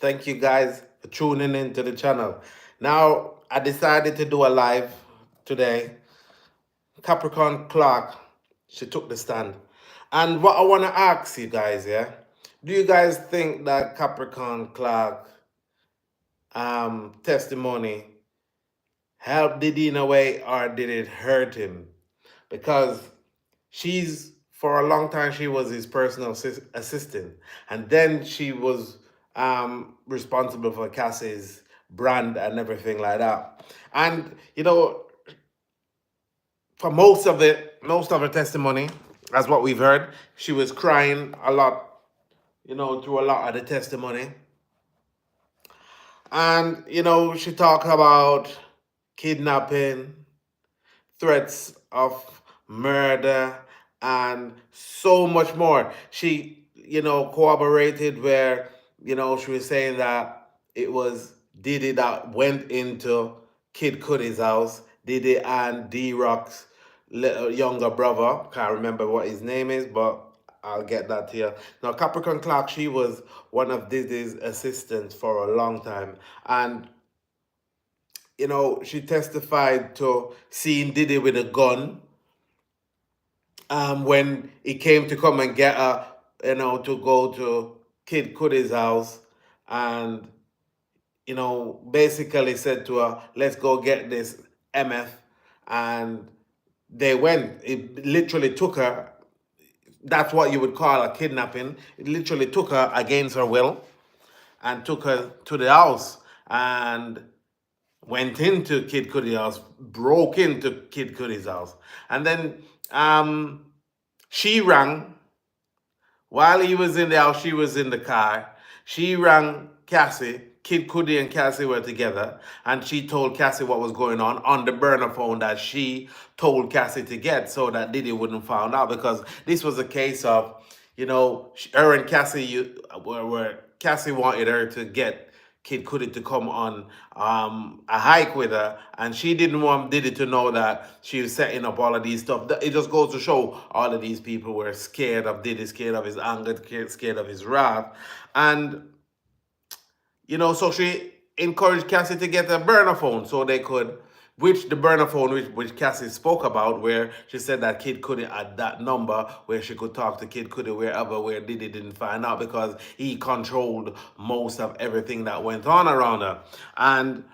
Thank you guys for tuning into the channel. Now, I decided to do a live today. Capricorn Clark, she took the stand. And what I want to ask you guys, yeah, do you guys think that Capricorn Clark testimony helped Diddy in a way or did it hurt him? Because for a long time she was his personal assistant, and then she was responsible for Cassie's brand and everything like that. And for most of her testimony, as what we've heard, she was crying a lot, through a lot of the testimony. And she talked about kidnapping, threats of murder, and so much more. She, corroborated where, she was saying that it was Diddy that went into Kid Cudi's house, Diddy and D-Rock's little younger brother. Can't remember what his name is, but I'll get that here. Now, Capricorn Clark, she was one of Diddy's assistants for a long time. And she testified to seeing Diddy with a gun when he came to come and get her, to go to Kid Cudi's house, and, basically said to her, let's go get this MF. And they went. It literally took her. That's what you would call a kidnapping. It literally took her against her will and took her to the house and went into Kid Cudi's house, broke into Kid Cudi's house. And then she rang, while he was in the house, she was in the car. She rang Cassie. Kid Cudi and Cassie were together, and she told Cassie what was going on the burner phone that she told Cassie to get so that Diddy wouldn't find out, because this was a case of, her and Cassie, where Cassie wanted her to get Kid Cudi to come on a hike with her, and she didn't want Diddy to know that she was setting up all of these stuff. It just goes to show all of these people were scared of Diddy, scared of his anger, scared of his wrath. And, so she encouraged Cassie to get a burner phone so they could, which the burner phone which Cassie spoke about, where she said that Kid Cudi had that number where she could talk to Kid Cudi where Diddy didn't find out, because he controlled most of everything that went on around her. And,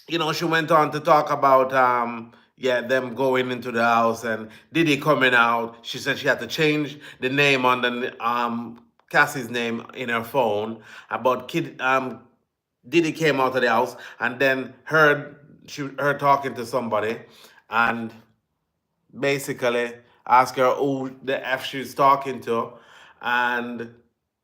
she went on to talk about them going into the house and Diddy coming out. She said she had to change the name on the Cassie's name in her phone. About Diddy came out of the house and then her talking to somebody, and basically asked her who the F she's talking to, and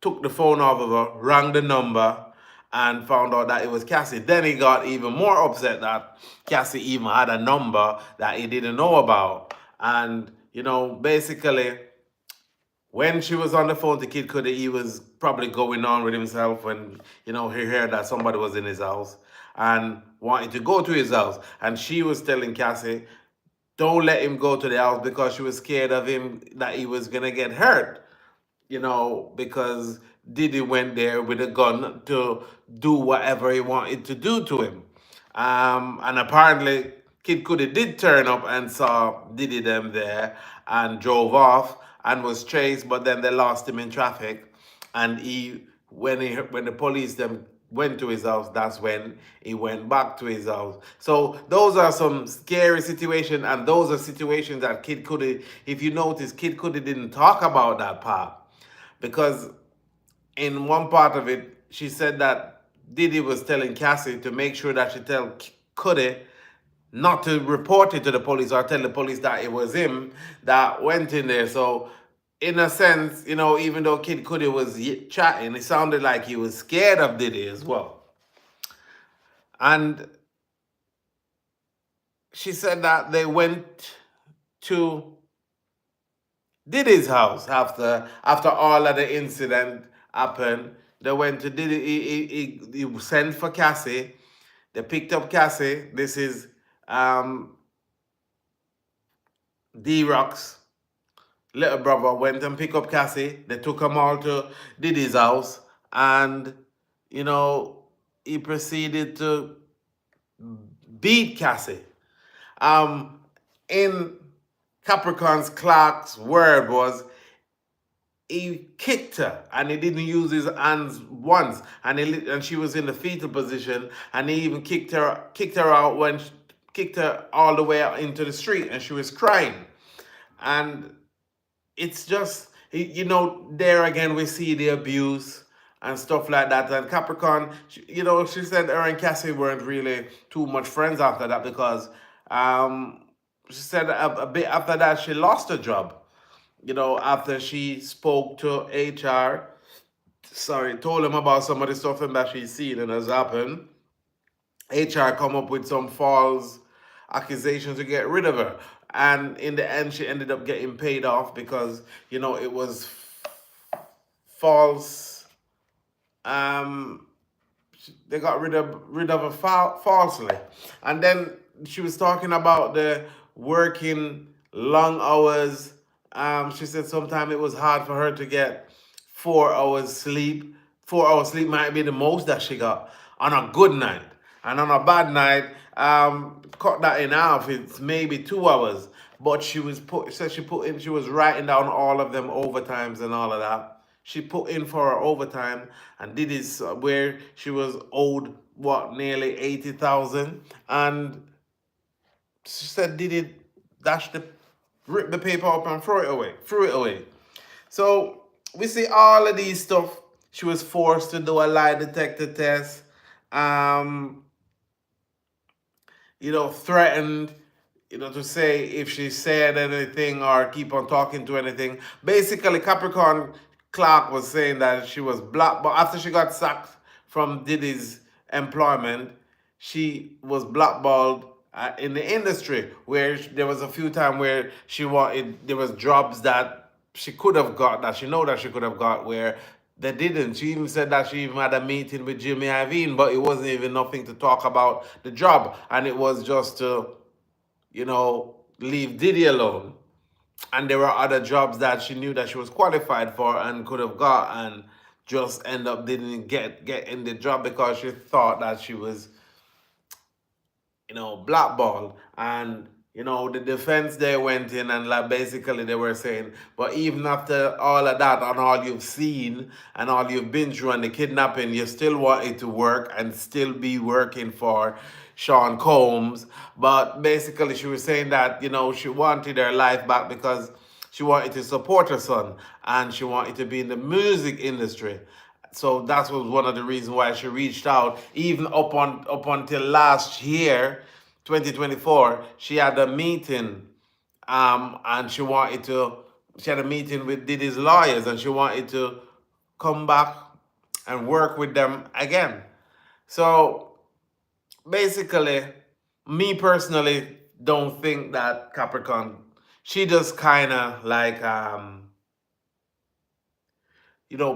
took the phone off of her, rang the number, and found out that it was Cassie. Then he got even more upset that Cassie even had a number that he didn't know about. And, basically, when she was on the phone to Kid Cudi, he was probably going on with himself when, he heard that somebody was in his house and wanted to go to his house. And she was telling Cassie, don't let him go to the house, because she was scared of him, that he was going to get hurt, because Diddy went there with a gun to do whatever he wanted to do to him. And apparently, Kid Cudi did turn up and saw Diddy them there and drove off and was chased, but then they lost him in traffic. And when the police them went to his house, that's when he went back to his house. So those are some scary situations, and those are situations that Kid Cudi, if you notice, Kid Cudi didn't talk about that part, because in one part of it, she said that Diddy was telling Cassie to make sure that she tell Cudi not to report it to the police or tell the police that it was him that went in there. So in a sense, even though Kid Cudi was chatting, it sounded like he was scared of Diddy as well. And she said that they went to Diddy's house after all of the incident happened. They went to Diddy. He sent for Cassie. They picked up Cassie. This is D-Rock's little brother went and picked up Cassie. They took them all to Diddy's house, and you know, he proceeded to beat Cassie. Um, in Capricorn's Clark's word was he kicked her and he didn't use his hands once, and she was in the fetal position, and he even kicked her out kicked her all the way out into the street, and she was crying. And it's just, there again we see the abuse and stuff like that. And Capricorn, she said her and Cassie weren't really too much friends after that, because um she said a bit after that she lost her job, after she spoke to HR, sorry, told him about some of the stuff that she's seen and has happened. HR come up with some false accusations to get rid of her. And in the end, she ended up getting paid off because, it was false. They got rid of her falsely. And then she was talking about the working long hours. She said sometimes it was hard for her to get 4 hours sleep. 4 hours sleep might be the most that she got on a good night. And on a bad night, cut that in half. It's maybe 2 hours. But she was writing down all of them overtimes and all of that. She put in for her overtime and did this where she was owed what, nearly 80,000, and she said did it, rip the paper up and threw it away. So we see all of these stuff. She was forced to do a lie detector test. Um, threatened, to say if she said anything or keep on talking to anything. Basically, Capricorn Clark was saying that she was black, but after she got sacked from Diddy's employment, she was blackballed in the industry, where there was a few times where there was jobs that she could have got, that she know that she could have got, where they didn't. She even said that she even had a meeting with Jimmy Iovine, but it wasn't even nothing to talk about the job, and it was just to, leave Diddy alone. And there were other jobs that she knew that she was qualified for and could have got, and just end up didn't get in the job because she thought that she was, blackball. And, the defense they went in and like basically they were saying, but even after all of that and all you've seen and all you've been through and the kidnapping, you still wanted to work and still be working for Sean Combs. But basically she was saying that, she wanted her life back because she wanted to support her son and she wanted to be in the music industry. So that was one of the reasons why she reached out. Even up until last year, 2024, she had a meeting, and she had a meeting with Diddy's lawyers, and she wanted to come back and work with them again. So basically, me personally don't think that Capricorn, she just kind of like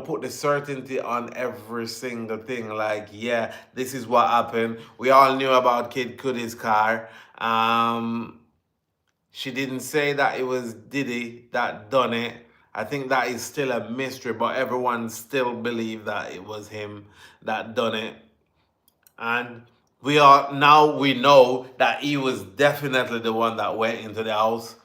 put the certainty on every single thing. Like, yeah, this is what happened. We all knew about Kid Cudi's car. She didn't say that it was Diddy that done it. I think that is still a mystery, but everyone still believe that it was him that done it. And we know that he was definitely the one that went into the house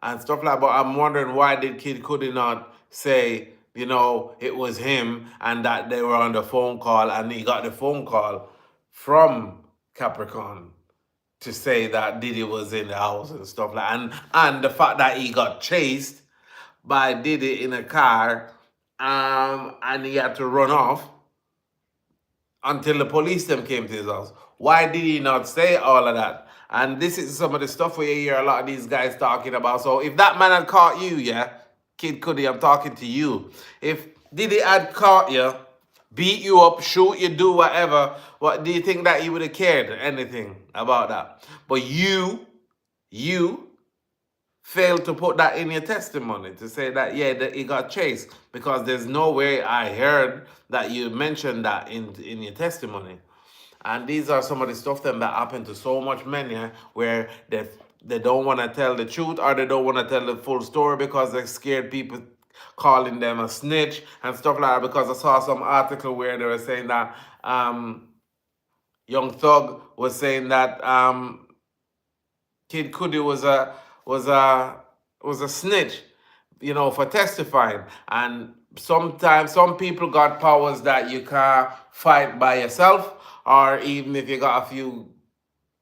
and stuff like that. But I'm wondering, why did Kid Cudi not say, it was him, and that they were on the phone call and he got the phone call from Capricorn to say that Diddy was in the house and stuff like that. And the fact that he got chased by Diddy in a car, and he had to run off until the police them came to his house. Why did he not say all of that? And this is some of the stuff where you hear a lot of these guys talking about. So if that man had caught you, yeah, Kid Cudi, I'm talking to you. If Diddy had caught you, beat you up, shoot you, do whatever, what do you think that he would have cared anything about that? But you failed to put that in your testimony to say that, yeah, that he got chased, because there's no way I heard that you mentioned that in your testimony. And these are some of the stuff that happen to so much men, yeah, where they don't want to tell the truth, or they don't want to tell the full story because they're scared people calling them a snitch and stuff like that, because I saw some article where they were saying that Young Thug was saying that Kid Cudi was a was a snitch, for testifying. And sometimes some people got powers that you can't fight by yourself, or even if you got a few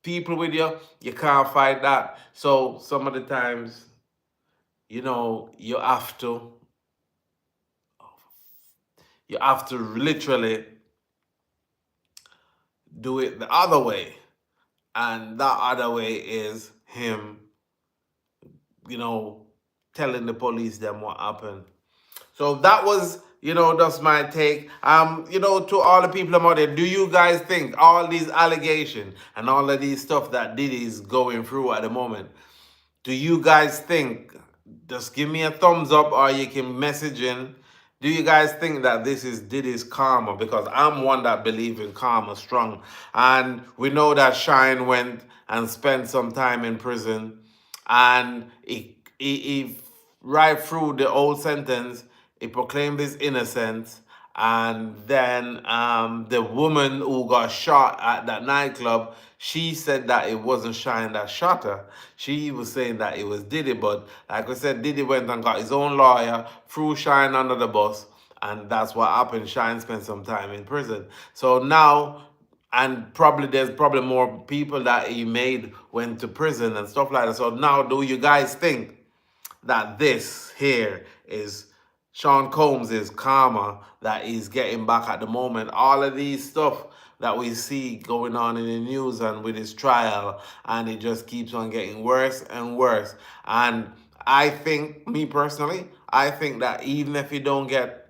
people with you, you can't fight that. So some of the times, you have to literally do it the other way. And that other way is him, telling the police them what happened. So that was, that's my take. To all the people out there, do you guys think all these allegations and all of these stuff that Diddy's going through at the moment, do you guys think, just give me a thumbs up or you can message in, do you guys think that this is Diddy's karma? Because I'm one that believes in karma strong. And we know that Shine went and spent some time in prison, and he right through the whole sentence, he proclaimed his innocence. And then the woman who got shot at that nightclub, she said that it wasn't Shine that shot her. She was saying that it was Diddy, but like I said, Diddy went and got his own lawyer, threw Shine under the bus, and that's what happened. Shine spent some time in prison. So now, and probably there's probably more people that he made went to prison and stuff like that. So now, do you guys think that this here is Sean Combs' karma that he's getting back at the moment? All of these stuff that we see going on in the news and with his trial, and it just keeps on getting worse and worse. And I think, me personally, I think that even if he don't get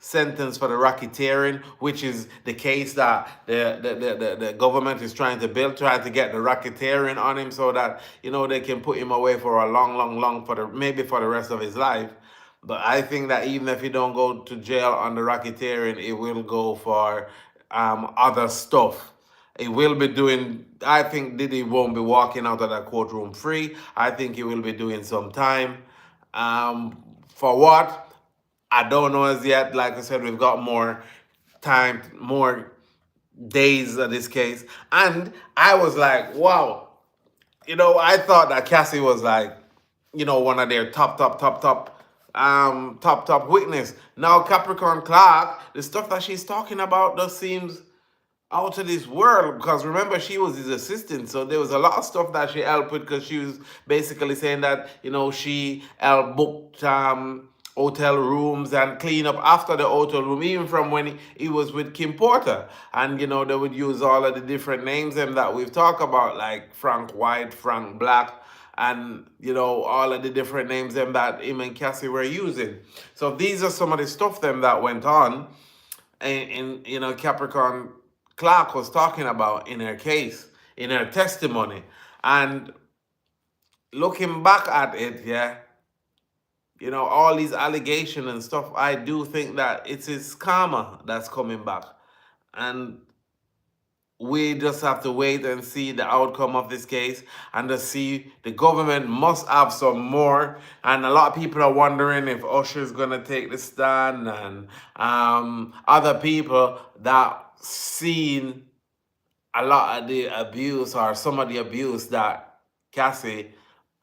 sentence for the racketeering, which is the case that the government is trying to build, trying to get the racketeering on him so that, they can put him away for a long, maybe for the rest of his life. But I think that even if he don't go to jail on the racketeering, it will go for other stuff. He will be doing, I think Diddy won't be walking out of that courtroom free. I think he will be doing some time. For what? I don't know as yet. Like I said, we've got more time, more days of this case. And I was like, wow. I thought that Cassie was like, one of their top witness. Now Capricorn Clark, the stuff that she's talking about just seems out of this world, because remember, she was his assistant, so there was a lot of stuff that she helped with, because she was basically saying that she helped booked hotel rooms and clean up after the hotel room, even from when he was with Kim Porter. And they would use all of the different names that we've talked about, like Frank White, Frank Black, and all of the different names that him and Cassie were using. So these are some of the stuff that went on in Capricorn Clark was talking about in her case, in her testimony. And looking back at it, yeah, all these allegations and stuff, I do think that it's his karma that's coming back. And we just have to wait and see the outcome of this case, and to see the government must have some more. And a lot of people are wondering if Usher's going to take the stand, and other people that seen a lot of the abuse, or some of the abuse that Cassie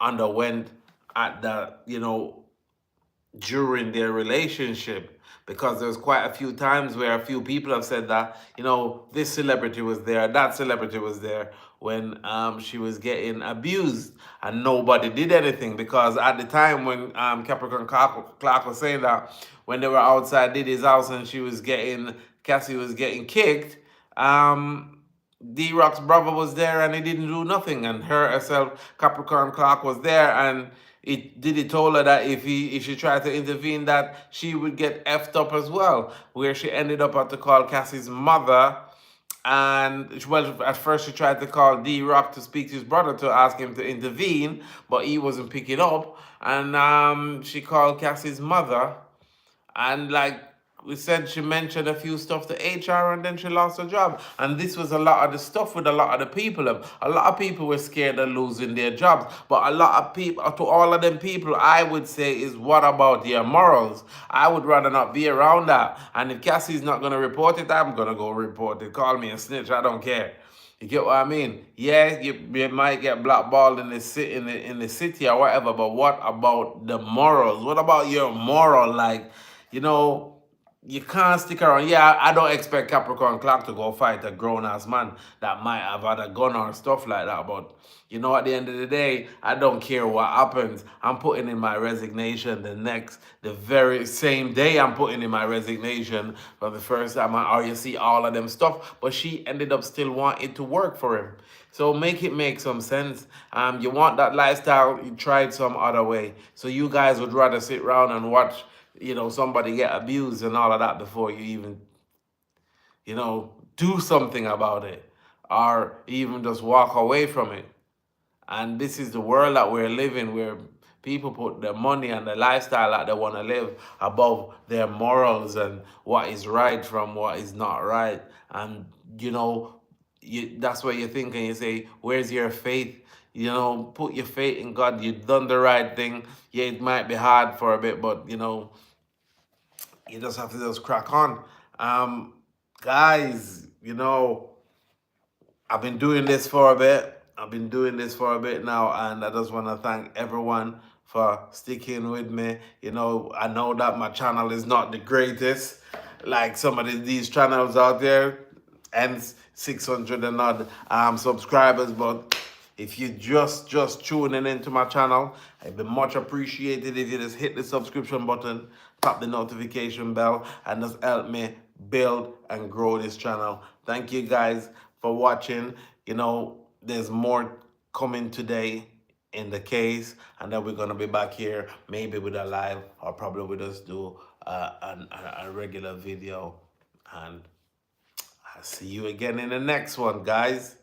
underwent at the, during their relationship. Because there's quite a few times where a few people have said that, this celebrity was there, that celebrity was there when she was getting abused, and nobody did anything. Because at the time when Capricorn Clark was saying that, when they were outside Diddy's house and Cassie was getting kicked, D-Rock's brother was there and he didn't do nothing. And her herself, Capricorn Clark, was there, and Diddy told her that if she tried to intervene, that she would get effed up as well. Where she ended up had to call Cassie's mother. And, well, at first she tried to call D-Rock to speak to his brother to ask him to intervene, but he wasn't picking up. And she called Cassie's mother. And, like, we said she mentioned a few stuff to HR and then she lost her job. And this was a lot of the stuff with a lot of the people. A lot of people were scared of losing their jobs. But a lot of people, to all of them people, I would say is, what about your morals? I would rather not be around that. And if Cassie's not going to report it, I'm going to go report it. Call me a snitch. I don't care. You get what I mean? Yeah, you might get blackballed in the city, in the city or whatever, but what about the morals? What about your moral? Like, you know, you can't stick around. Yeah, I don't expect Capricorn Clark to go fight a grown ass man that might have had a gun or stuff like that. But you know, at the end of the day, I don't care what happens. I'm putting in my resignation the very same day I'm putting in my resignation for the first time. Or you see all of them stuff. But she ended up still wanting to work for him. So make it make some sense. You want that lifestyle, you tried some other way. So you guys would rather sit around and watch, you know, somebody get abused and all of that before you even, you know, do something about it or even just walk away from it. And this is the world that we're living, where people put their money and the lifestyle that they want to live above their morals and what is right from what is not right. And, you know, that's what you think and you say, where's your faith? You know, put your faith in God. You've done the right thing. Yeah, it might be hard for a bit, but, you know, you just have to just crack on. Guys, you know, I've been doing this for a bit. I've been doing this for a bit now, and I just want to thank everyone for sticking with me. You know, I know that my channel is not the greatest, like some of these channels out there, and 600 and odd subscribers, but if you just tuning into my channel, it'd be much appreciated if you just hit the subscription button, tap the notification bell, and just help me build and grow this channel. Thank you guys for watching. You know, there's more coming today in the case, and then we're gonna be back here maybe with a live, or probably we just do a regular video. And I'll see you again in the next one, guys.